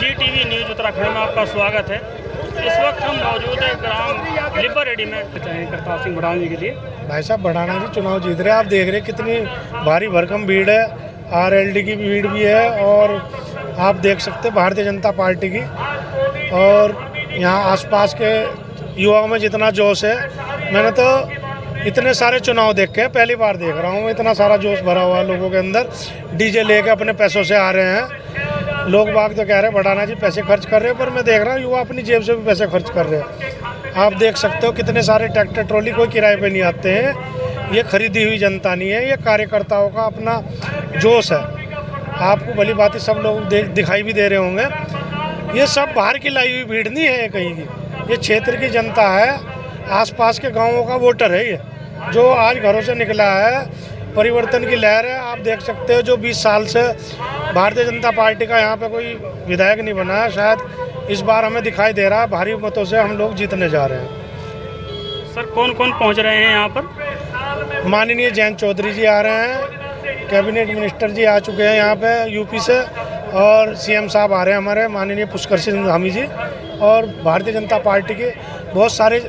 GTV news Uttarakhand में आपका स्वागत है। इस वक्त हम मौजूद है ग्राम लिब्बा-रेड्डी में करतार सिंह बढ़ाना जी के लिए। भाई साहब बढ़ाना जी चुनाव जीत रहे हैं। आप देख रहे हैं कितनी भारी भरकम भीड़ है। RLD की भीड़ भी है और आप देख सकते हैं भारतीय जनता पार्टी की। और यहाँ आसपास के युवाओं में जितना जोश है, मैंने तो इतने सारे चुनाव देखे हैं, पहली बार देख रहा हूँ। इतना सारा जोश भरा हुआ लोगों के अंदर। डीजे लेके अपने पैसों से आ रहे हैं। लोग बाग तो कह रहे हैं बढ़ाना जी पैसे खर्च कर रहे हैं, पर मैं देख रहा हूँ युवा अपनी जेब से भी पैसे खर्च कर रहे हैं। आप देख सकते हो कितने सारे ट्रैक्टर ट्रॉली कोई किराए पे नहीं आते हैं। ये खरीदी हुई जनता नहीं है, ये कार्यकर्ताओं का अपना जोश है। आपको भली बात सब लोग दिखाई भी दे रहे होंगे। ये सब बाहर की लाई हुई भीड़ नहीं है कहीं की, ये क्षेत्र की जनता है, आसपास के गाँवों का वोटर है ये, जो आज घरों से निकला है। परिवर्तन की लहर है। आप देख सकते हो जो 20 साल से भारतीय जनता पार्टी का यहाँ पे कोई विधायक नहीं बना है, शायद इस बार हमें दिखाई दे रहा है भारी मतों से हम लोग जीतने जा रहे हैं। सर कौन कौन पहुँच रहे हैं यहाँ पर? माननीय जयंत चौधरी जी आ रहे हैं, कैबिनेट मिनिस्टर जी आ चुके हैं यहाँ पे यूपी से, और CM साहब आ रहे हैं हमारे माननीय पुष्कर सिंह धामी जी, और भारतीय जनता पार्टी के बहुत सारे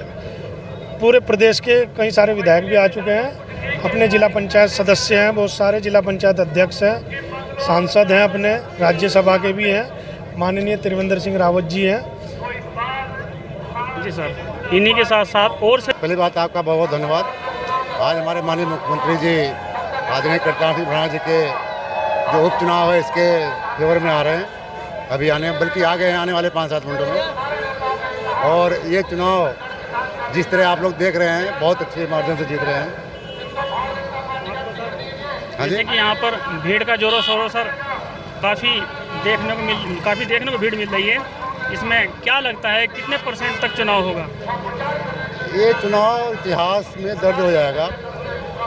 पूरे प्रदेश के कई सारे विधायक भी आ चुके हैं। अपने जिला पंचायत सदस्य हैं, बहुत सारे जिला पंचायत अध्यक्ष हैं, सांसद हैं, अपने राज्यसभा के भी हैं, माननीय त्रिवेंद्र सिंह रावत जी हैं। जी सर, इन्हीं के साथ साथ और से पहली बात आपका बहुत बहुत धन्यवाद। आज हमारे माननीय मुख्यमंत्री जी आदरणीय करतार सिंह बढ़ाना जी के जो उपचुनाव है इसके फेवर में आ रहे हैं, अभी बल्कि आ गए हैं आने वाले 5-7 मिनटों में। और ये चुनाव जिस तरह आप लोग देख रहे हैं बहुत अच्छे मार्जिन से जीत रहे हैं। जैसे कि यहाँ पर भीड़ का जोरों शोरों सर काफ़ी देखने को भीड़ मिल रही है। इसमें क्या लगता है कितने % तक चुनाव होगा? ये चुनाव इतिहास में दर्ज हो जाएगा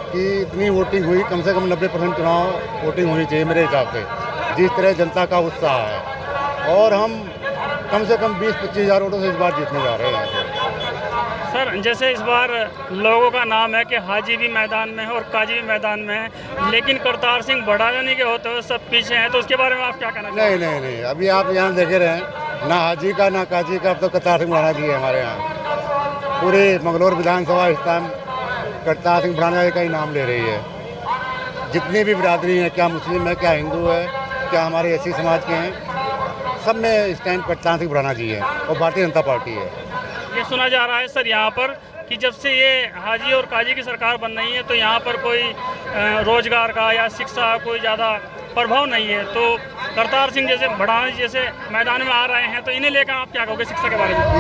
कि इतनी वोटिंग हुई, कम से कम 90% चुनाव वोटिंग होनी चाहिए मेरे हिसाब से, जिस तरह जनता का उत्साह है। और हम कम से कम 20-25 हज़ार वोटों से इस बार जीतने जा रहे हैं यहाँ से। सर जैसे इस बार लोगों का नाम है कि हाजी भी मैदान में है और काजी भी मैदान में है, लेकिन करतार सिंह बढ़ाना के होते हुए सब पीछे हैं, तो उसके बारे में आप क्या कहना चाहेंगे? नहीं, अभी आप यहाँ देखे रहे हैं, ना हाजी का ना काजी का, अब तो करतार सिंह बढ़ाना जी है हमारे यहाँ। पूरे मंगलौर विधानसभा इस टाइम करतार सिंह बढ़ाना का ही नाम ले रही है। जितनी भी बिरादरी हैं, क्या मुस्लिम है, क्या हिंदू है, क्या हमारे SC समाज के हैं, सब में इस टाइम करतार सिंह बढ़ाना जी है और भारतीय जनता पार्टी है। ये सुना जा रहा है सर यहाँ पर कि जब से ये हाजी और काजी की सरकार बन रही है तो यहाँ पर कोई रोजगार का या शिक्षा का कोई ज़्यादा प्रभाव नहीं है, तो करतार सिंह जैसे बढ़ाना जैसे मैदान में आ रहे हैं, तो इन्हें लेकर आप क्या कहोगे शिक्षा के बारे में?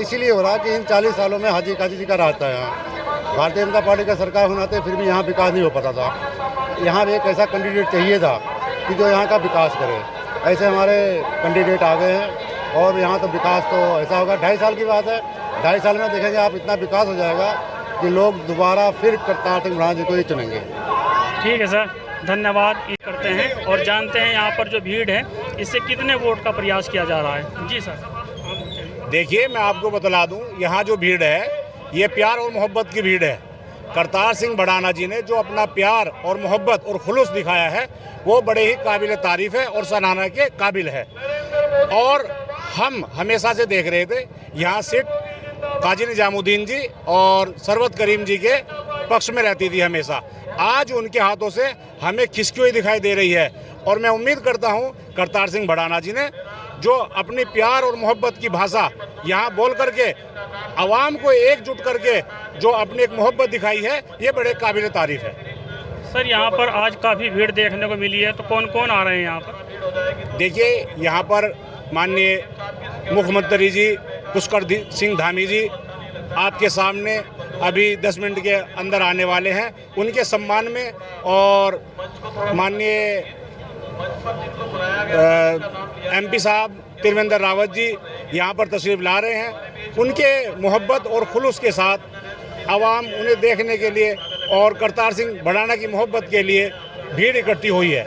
इसीलिए हो रहा है कि इन 40 सालों में हाजी काजी जी का रहता है यहाँ। भारतीय जनता पार्टी का सरकार होना था, फिर भी यहाँ विकास नहीं हो पाता था। यहाँ एक ऐसा कैंडिडेट चाहिए था कि जो यहाँ का विकास करे। ऐसे हमारे कैंडिडेट आ गए हैं और यहाँ तो विकास तो ऐसा होगा। 2.5 साल की बात है, 2.5 साल में देखेंगे आप इतना विकास हो जाएगा कि लोग दोबारा फिर करतार सिंह बढ़ाना जी को ही चुनेंगे। ठीक है सर, धन्यवाद करते हैं और जानते हैं यहाँ पर जो भीड़ है इससे कितने वोट का प्रयास किया जा रहा है। जी सर। देखिए मैं आपको बतला दूं, यहाँ जो भीड़ है ये प्यार और मोहब्बत की भीड़ है। करतार सिंह बढ़ाना जी ने जो अपना प्यार और मोहब्बत और खुलूस दिखाया है वो बड़े ही काबिल तारीफ़ है और सराहना के काबिल है। और हम हमेशा से देख रहे थे यहाँ सीट काजी निजामुद्दीन जी और सरवत करीम जी के पक्ष में रहती थी हमेशा। आज उनके हाथों से हमें खिसकी हुई दिखाई दे रही है और मैं उम्मीद करता हूँ करतार सिंह बढ़ाना जी ने जो अपनी प्यार और मोहब्बत की भाषा यहाँ बोल करके आवाम को एकजुट करके जो अपनी एक मोहब्बत दिखाई है, ये बड़े काबिल तारीफ़ है। सर यहाँ पर आज काफ़ी भीड़ देखने को मिली है, तो कौन कौन आ रहे हैं यहाँ पर? देखिए यहाँ पर माननीय मुख्यमंत्री जी पुष्कर सिंह धामी जी आपके सामने अभी 10 मिनट के अंदर आने वाले हैं, उनके सम्मान में। और माननीय MP साहब त्रिवेंद्र रावत जी यहाँ पर तशरीफ़ ला रहे हैं। उनके मोहब्बत और खुलूस के साथ आवाम उन्हें देखने के लिए और करतार सिंह बढ़ाना की मोहब्बत के लिए भीड़ इकट्ठी हुई है।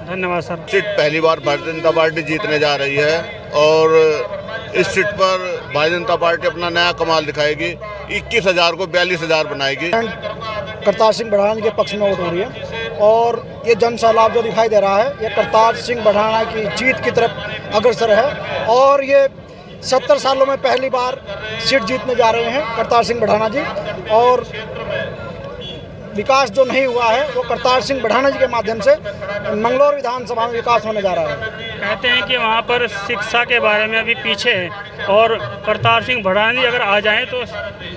धन्यवाद सर। सीट पहली बार भारतीय जनता पार्टी जीतने जा रही है और इस सीट पर भारतीय जनता पार्टी अपना नया कमाल दिखाएगी। 21,000 को 42,000 बनाएगी। करतार सिंह बढ़ाना के पक्ष में वोट हो रही है और ये जन सैलाब जो दिखाई दे रहा है ये करतार सिंह बढ़ाना की जीत की तरफ अग्रसर है और ये 70 सालों में पहली बार सीट जीतने जा रहे हैं करतार सिंह बढ़ाना जी। और विकास जो नहीं हुआ है वो करतार सिंह बढ़ाना जी के माध्यम से मंगलौर विधानसभा में विकास होने जा रहा है। कहते हैं कि वहाँ पर शिक्षा के बारे में अभी पीछे है और करतार सिंह बढ़ाना जी अगर आ जाएं तो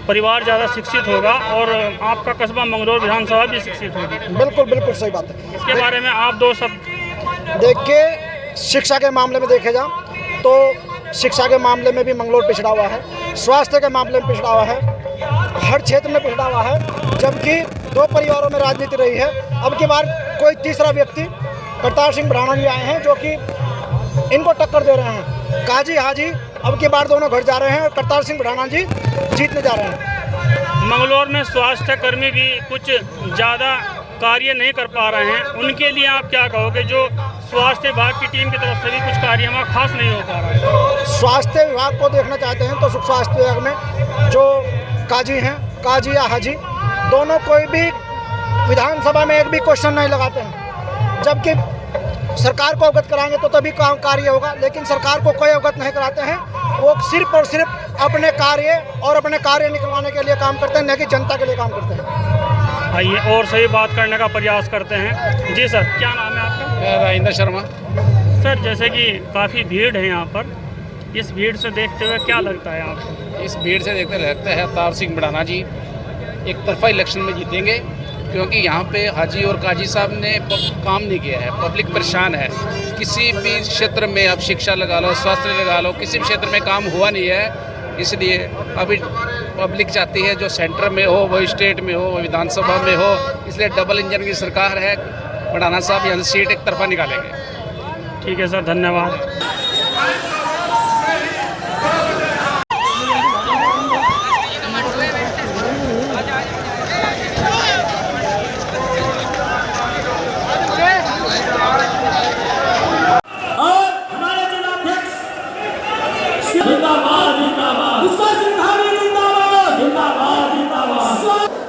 परिवार ज़्यादा शिक्षित होगा और आपका कस्बा मंगलौर विधानसभा भी शिक्षित होगी। बिल्कुल बिल्कुल सही बात है। इसके बारे में आप दो शब्द। देखिए, शिक्षा के मामले में देखे जाए तो शिक्षा के मामले में भी मंगलौर पिछड़ा हुआ है, स्वास्थ्य के मामले में पिछड़ा हुआ है, हर क्षेत्र में पिछड़ा हुआ है। जबकि 2 परिवारों में राजनीति रही है, अब की बार कोई तीसरा व्यक्ति करतार सिंह बढ़ाना जी आए हैं जो कि इनको टक्कर दे रहे हैं। काजी हाजी अब की बार दोनों घर जा रहे हैं और करतार सिंह बढ़ाना जी जीतने जा रहे हैं। मंगलौर में स्वास्थ्य कर्मी भी कुछ ज़्यादा कार्य नहीं कर पा रहे हैं, उनके लिए आप क्या कहोगे जो स्वास्थ्य विभाग की टीम की तरफ से भी कुछ कार्य वहाँ खास नहीं हो पा रहा है? स्वास्थ्य विभाग को देखना चाहते हैं तो स्वास्थ्य विभाग में जो काजी हैं, काजी या हाजी, दोनों कोई भी विधानसभा में एक भी क्वेश्चन नहीं लगाते हैं। जबकि सरकार को अवगत कराएंगे तो तभी काम कार्य होगा, लेकिन सरकार को कोई अवगत नहीं कराते हैं। वो सिर्फ और सिर्फ अपने कार्य निकलवाने के लिए काम करते हैं, न कि जनता के लिए काम करते हैं। आइए और सही बात करने का प्रयास करते हैं। जी सर, क्या नाम है आपका? राजेंद्र शर्मा। सर, जैसे कि काफ़ी भीड़ है यहाँ पर, इस भीड़ से देखते हुए क्या लगता है आपको? इस भीड़ से देखते लगता है करतार सिंह बढ़ाना जी एक तरफा इलेक्शन में जीतेंगे, क्योंकि यहाँ पे हाजी और काजी साहब ने काम नहीं किया है। पब्लिक परेशान है, किसी भी क्षेत्र में आप शिक्षा लगा लो, स्वास्थ्य लगा लो, किसी भी क्षेत्र में काम हुआ नहीं है। इसलिए अभी पब्लिक चाहती है जो सेंटर में हो, वो स्टेट में हो, वो विधानसभा में हो। इसलिए डबल इंजन की सरकार है, बढ़ाना साहब यहाँ से सीट एक तरफा निकालेंगे। ठीक है सर, धन्यवाद।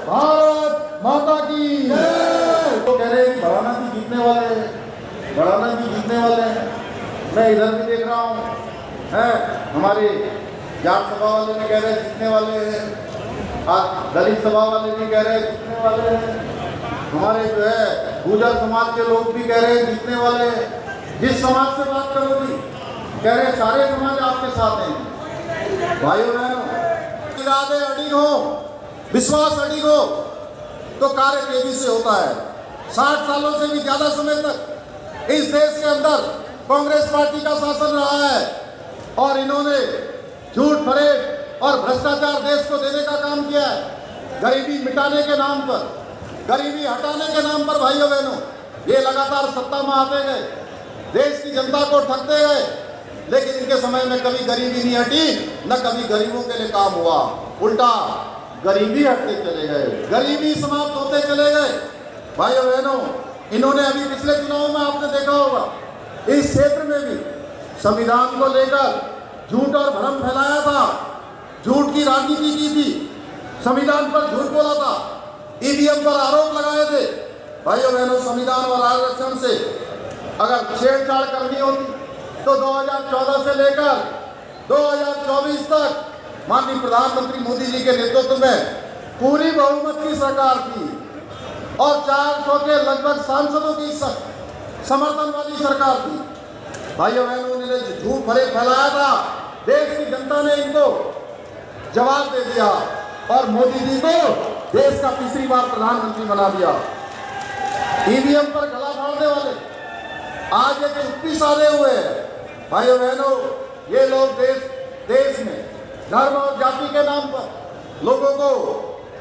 भारत माता की तो कह रहे हैं बढ़ाना जी जीतने वाले हैं, बढ़ाना जी जीतने वाले हैं। मैं इधर भी देख रहा हूँ है, हमारे जाट सभा वाले भी कह रहे हैं जीतने वाले हैं, आज दलित सभा वाले भी कह रहे हैं जीतने वाले हैं, हमारे जो है गुर्जर समाज के लोग भी कह रहे हैं जीतने वाले हैं। जिस समाज से बात करोगी कह रहे हैं सारे समाज आपके साथ हैं। भाइयों बहनों, इरादे अड़िग हो, विश्वास अड़िग हो तो कार्य तेजी से होता है। 60 सालों से भी ज्यादा समय तक इस देश के अंदर कांग्रेस पार्टी का शासन रहा है और इन्होंने झूठ फरेब और भ्रष्टाचार देश को देने का काम किया है। गरीबी मिटाने के नाम पर, गरीबी हटाने के नाम पर भाइयों बहनों ये लगातार सत्ता में आते गए, देश की जनता को ठगते गए, लेकिन इनके समय में कभी गरीबी नहीं हटी, न कभी गरीबों के लिए काम हुआ। उल्टा गरीबी हटते चले गए, गरीबी समाप्त होते चले गए। भाइयों बहनों, इन्होंने अभी पिछले चुनाव में आपने देखा होगा इस क्षेत्र में भी संविधान को लेकर झूठ और भ्रम फैलाया था, झूठ की राजनीति की थी, संविधान पर झूठ बोला था, ईवीएम पर आरोप लगाए थे। भाइयों बहनों, संविधान और आरक्षण से अगर छेड़छाड़ करनी होती तो 2014 से लेकर 2024 तक माननीय प्रधानमंत्री मोदी जी के नेतृत्व में पूरी बहुमत की सरकार थी और 400 के लगभग सांसदों की समर्थन वाली सरकार थी। भाइयों बहनों ने झूठ फरेब फैलाया था, देश की जनता ने इनको जवाब दे दिया और मोदी जी को देश का तीसरी बार प्रधानमंत्री बना दिया। ईवीएम पर गला फाड़ने वाले आज एक चुप्पी साधे हुए हैं। भाइयों बहनों, ये लोग देश में धर्म और जाति के नाम पर लोगों को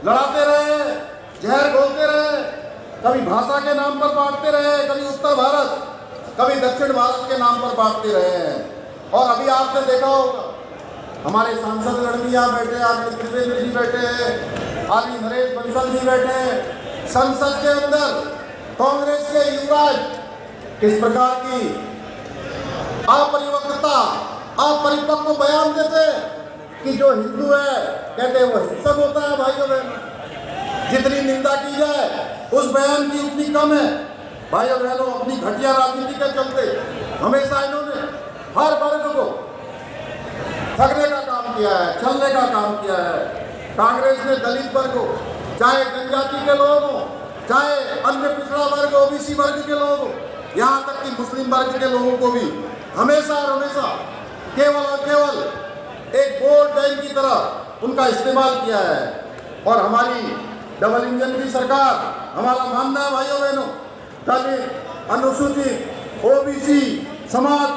लड़ाते रहे, जहर घोलते रहे, कभी भाषा के नाम पर बांटते रहे, कभी उत्तर भारत, कभी दक्षिण भारत के नाम पर बांटते रहे हैं। और अभी आपने देखा होगा हमारे सांसद गण यहाँ बैठे हैं, आदि त्रिवेंद्र जी बैठे हैं, आदि नरेश बंसल जी बैठे हैं। संसद के अंदर कांग्रेस के युवराज किस प्रकार की अपरिपक्वता, अपरिपक्व बयान देते कि जो हिंदू है कहते वो हिंसक होता है। भाइयों बहनों, जितनी निंदा की जाए उस बयान की उतनी कम है। भाइयों बहनों, अपनी घटिया राजनीति के चलते हमेशा इन्होंने हर वर्ग को ठगने का काम किया है, छलने का काम किया है। कांग्रेस ने दलित वर्ग को, चाहे जनजाति के लोग हो, चाहे अन्य पिछड़ा वर्ग, ओबीसी वर्ग के लोग हो, यहाँ तक कि मुस्लिम वर्ग के लोगों को भी हमेशा और हमेशा केवल और केवल एक वोट बैंक की तरह उनका इस्तेमाल किया है। और हमारी डबल इंजन की सरकार, हमारा मानना है भाइयों बहनों, दलित, अनुसूचित, ओबीसी समाज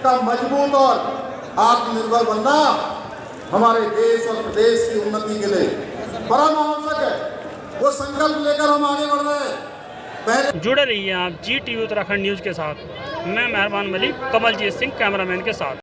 का मजबूत और आत्मनिर्भर बनना हमारे देश और प्रदेश की उन्नति के लिए परम आवश्यक है। वो संकल्प लेकर हम आगे बढ़ रहे हैं। जुड़े रहिए आप GTV उत्तराखंड न्यूज़ के साथ। मैं मेहरबान मलिक, कमलजीत सिंह कैमरामैन के साथ।